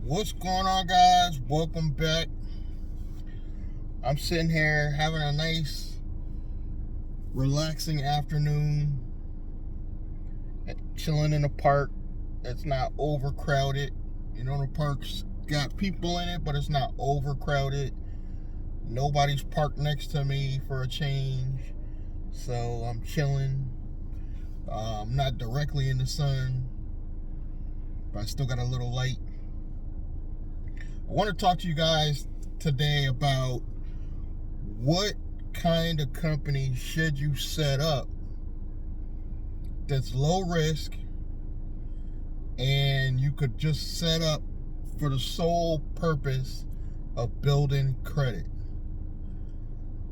What's going on, guys? Welcome back. I'm sitting here having a nice, relaxing afternoon, chilling in the park. It's not overcrowded. You know, the park's got people in it, but it's not overcrowded. Nobody's parked next to me for a change, so I'm chilling. I'm not directly in the sun, but I still got a little light. I want to talk to you guys today about what kind of company should you set up that's low risk and you could just set up for the sole purpose of building credit.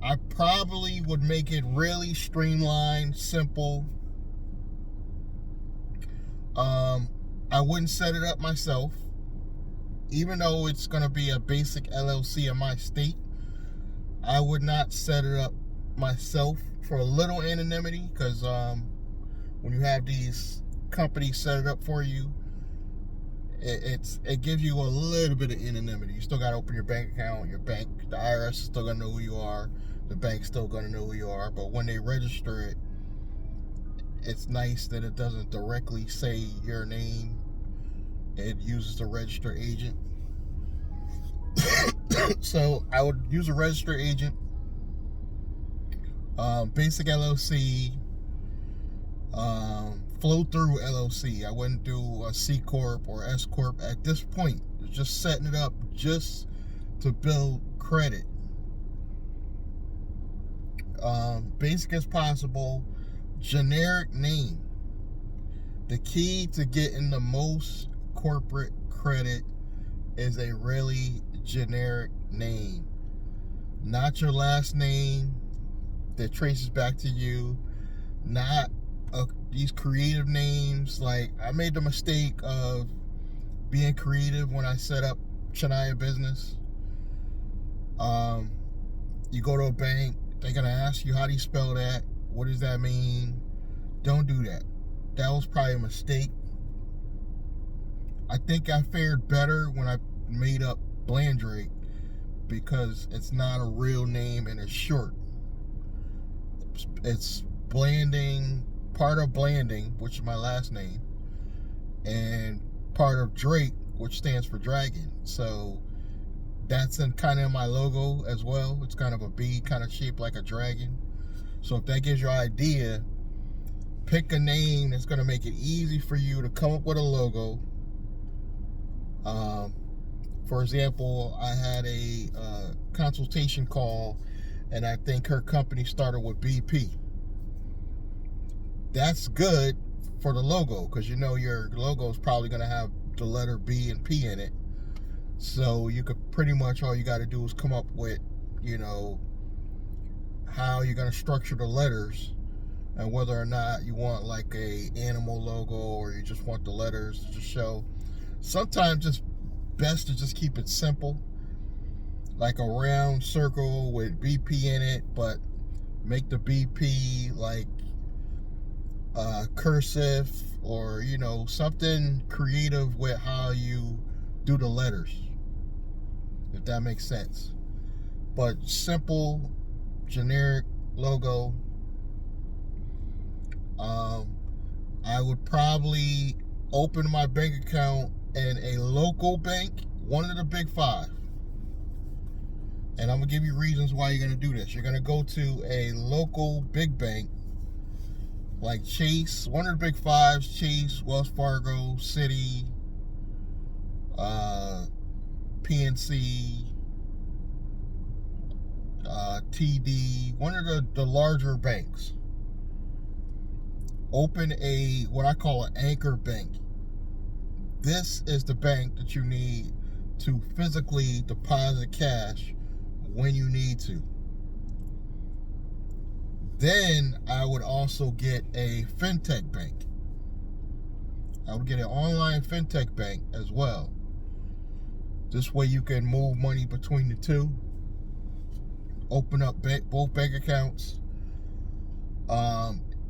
I probably would make it really streamlined, simple. I wouldn't set it up myself, even though it's going to be a basic LLC in my state. I would not set it up myself for a little anonymity, because when you have these companies set it up for you, it gives you a little bit of anonymity. You still got to open your bank account, the IRS is still going to know who you are, the bank's still going to know who you are, but when they register it, it's nice that it doesn't directly say your name. It uses the registered agent. So I would use a registered agent, basic LLC, flow through LLC. I wouldn't do a C Corp or S Corp at this point. Just setting it up just to build credit. Basic as possible, generic name. The key to getting the most corporate credit is a really generic name. Not your last name that traces back to you. Not these creative names. Like, I made the mistake of being creative when I set up Shania Business. You go to a bank, they're going to ask you, how do you spell that? What does that mean? Don't do that. That was probably a mistake. I think I fared better when I made up Blandrake, because it's not a real name and it's short. It's Blanding, part of Blanding, which is my last name, and part of Drake, which stands for dragon. So that's kind of in my logo as well. It's kind of a B, kind of shaped like a dragon. So if that gives you an idea, pick a name that's going to make it easy for you to come up with a logo. For example, I had a consultation call, and I think her company started with BP. That's good for the logo, because you know your logo is probably going to have the letter B and P in it. So you could pretty much, all you got to do is come up with, how you're going to structure the letters, and whether or not you want like a animal logo or you just want the letters to show. Sometimes it's best to just keep it simple, like a round circle with BP in it, but make the BP like cursive, or something creative with how you do the letters, if that makes sense. But simple, generic logo. I would probably open my bank account in a local bank, one of the big five. And I'm going to give you reasons why you're going to do this. You're going to go to a local big bank like Chase, one of the big fives: Chase, Wells Fargo, Citi, PNC, TD, one of the larger banks. Open what I call an anchor bank. This is the bank that you need to physically deposit cash when you need to. Then I would also get a fintech bank. I would get an online fintech bank as well. This way you can move money between the two. Open up both bank accounts.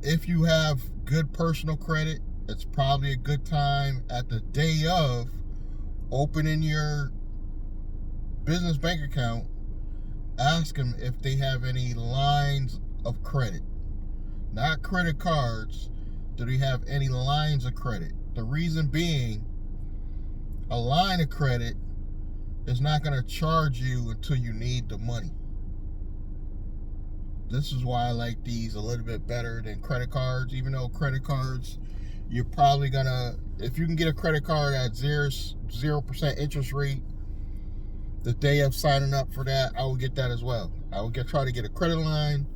If you have good personal credit, it's probably a good time at the day of opening your business bank account, ask them if they have any lines of credit. Not credit cards. Do they have any lines of credit? The reason being, a line of credit is not going to charge you until you need the money. This is why I like these a little bit better than credit cards. Even though credit cards, you're probably going to, if you can get a credit card at 0% interest rate, the day of signing up for that, I will get that as well. I will try to get a credit line,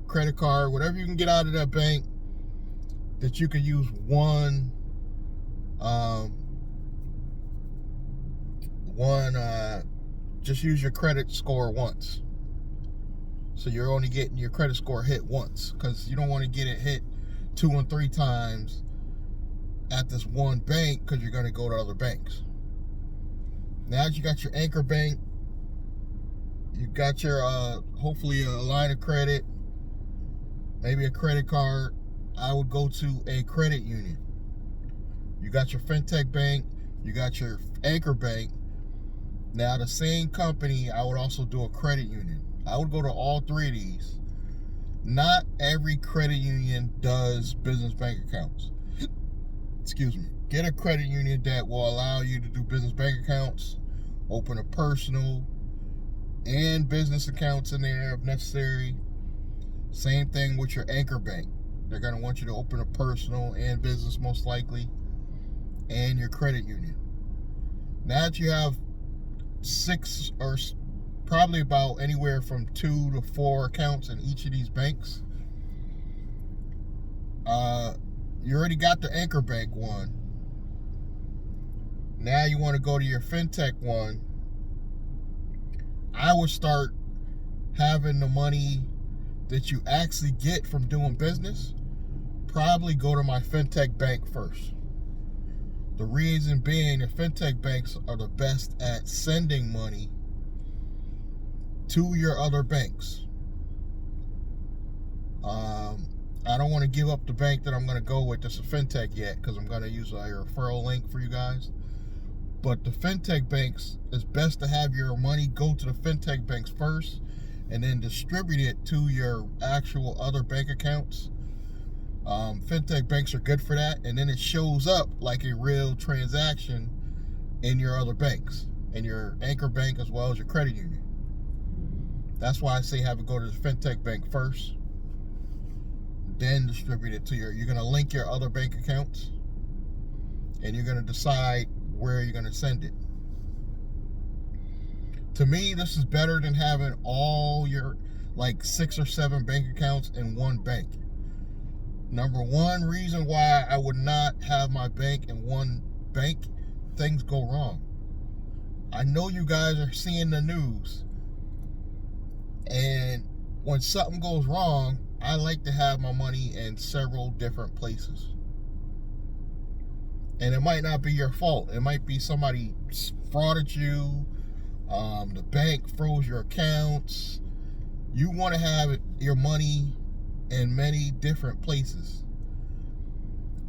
credit card, whatever you can get out of that bank that you can use just use your credit score once. So you're only getting your credit score hit once, because you don't want to get it hit 2 and 3 times at this one bank, because you're going to go to other banks. Now that you got your anchor bank, you got your hopefully a line of credit, maybe a credit card, I would go to a credit union. You got your fintech bank, you got your anchor bank. Now the same company, I would also do a credit union. I would go to all 3 of these. Not every credit union does business bank accounts. Excuse me. Get a credit union that will allow you to do business bank accounts, open a personal and business accounts in there if necessary. Same thing with your anchor bank. They're going to want you to open a personal and business most likely, and your credit union. Now that you have 6 or probably about anywhere from 2 to 4 accounts in each of these banks, you already got the anchor bank one. Now you want to go to your fintech one. I would start having the money that you actually get from doing business, probably go to my fintech bank first. The reason being, the fintech banks are the best at sending money to your other banks. I don't want to give up the bank that I'm going to go with that's a fintech yet, because I'm going to use a referral link for you guys. But the fintech banks, it's best to have your money go to the fintech banks first and then distribute it to your actual other bank accounts. Fintech banks are good for that, and then it shows up like a real transaction in your other banks, in your anchor bank as well as your credit union. That's why I say have it go to the fintech bank first, then distribute it to you're going to link your other bank accounts, and you're going to decide where you're going to send it. To me, this is better than having all your 6 or 7 bank accounts in one bank. Number one reason why I would not have my bank in one bank, things go wrong. I know you guys are seeing the news, and when something goes wrong, I like to have my money in several different places. And it might not be your fault. It might be somebody frauded you. The bank froze your accounts. You want to have your money in many different places.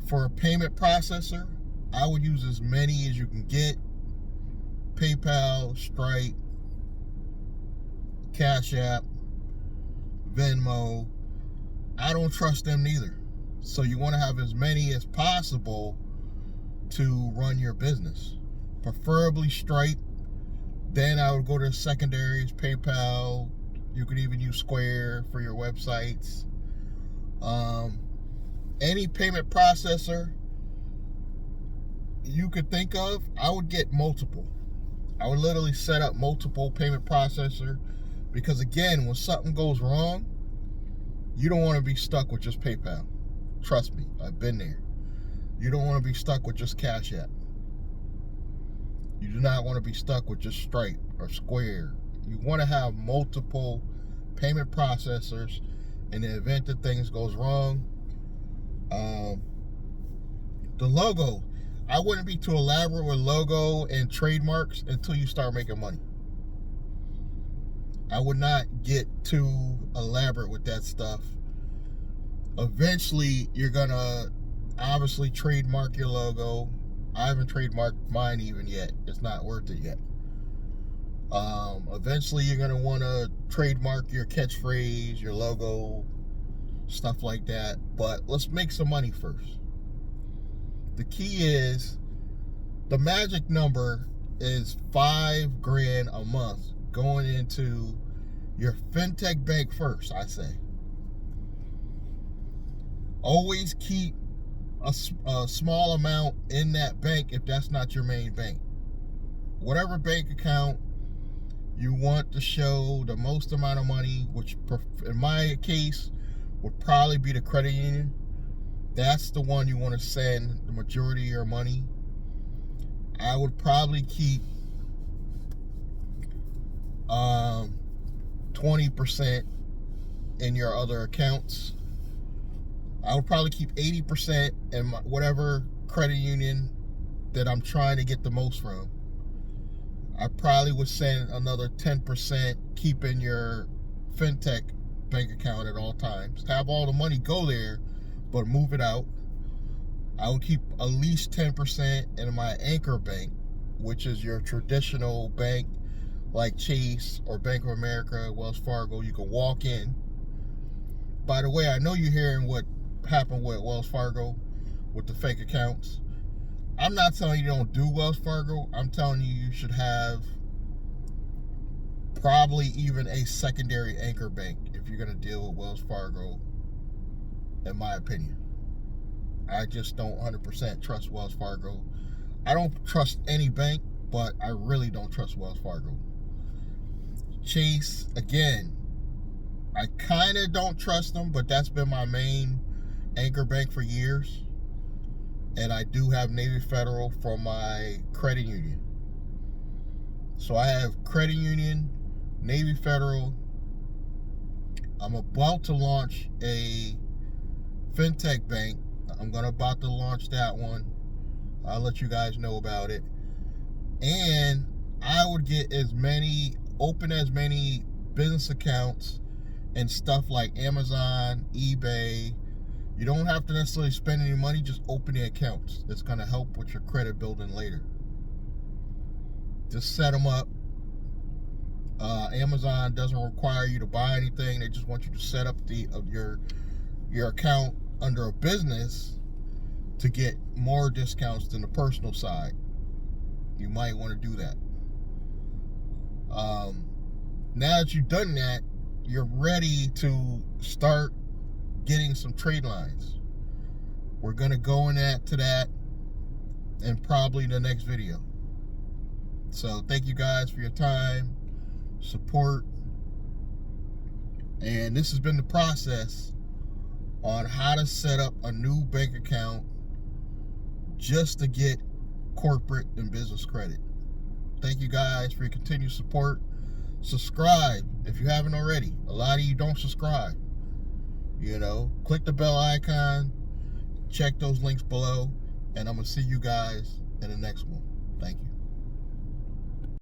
For a payment processor, I would use as many as you can get. PayPal, Stripe, Cash App, Venmo. I don't trust them neither. So you want to have as many as possible to run your business. Preferably Stripe. Then I would go to secondaries, PayPal. You could even use Square for your websites. Any payment processor you could think of, I would get multiple. I would literally set up multiple payment processor, because again, when something goes wrong, you don't want to be stuck with just PayPal. Trust me, I've been there. You don't want to be stuck with just Cash App. You do not want to be stuck with just Stripe or Square. You want to have multiple payment processors in the event that things goes wrong. The logo, I wouldn't be too elaborate with logo and trademarks until you start making money. I would not get too elaborate with that stuff. Eventually, you're gonna obviously trademark your logo, I haven't trademarked mine even yet. It's not worth it yet. Eventually you're gonna want to trademark your catchphrase, your logo, stuff like that. But let's make some money first. The key is, the magic number is $5,000 a month going into your fintech bank first, I say. Always keep a small amount in that bank if that's not your main bank. Whatever bank account you want to show the most amount of money, which in my case would probably be the credit union, that's the one you want to send the majority of your money. I would probably keep 20% in your other accounts. I would probably keep 80% in whatever credit union that I'm trying to get the most from. I probably would send another 10%, keep in your fintech bank account at all times. Have all the money go there, but move it out. I would keep at least 10% in my anchor bank, which is your traditional bank like Chase or Bank of America, Wells Fargo. You can walk in. By the way, I know you're hearing what happened with Wells Fargo with the fake accounts. I'm not telling you don't do Wells Fargo. I'm telling you you should have probably even a secondary anchor bank if you're going to deal with Wells Fargo, in my opinion. I just don't 100% trust Wells Fargo. I don't trust any bank, but I really don't trust Wells Fargo. Chase, again, I kind of don't trust them, but that's been my main anchor bank for years. And I do have Navy Federal for my credit union. So I have credit union, Navy Federal. I'm about to launch a fintech bank. I'm about to launch that one. I'll let you guys know about it. And I would get open as many business accounts and stuff like Amazon, eBay. You don't have to necessarily spend any money, just open the accounts. It's going to help with your credit building later. Just set them up. Amazon doesn't require you to buy anything. They just want you to set up your account under a business to get more discounts than the personal side. You might want to do that. Now that you've done that, you're ready to start getting some trade lines. We're going to go into that in probably the next video. So thank you guys for your time, support, and this has been the process on how to set up a new bank account just to get corporate and business credit. Thank you guys for your continued support. Subscribe if you haven't already. A lot of you don't subscribe. Click the bell icon, check those links below, and I'm going to see you guys in the next one. Thank you.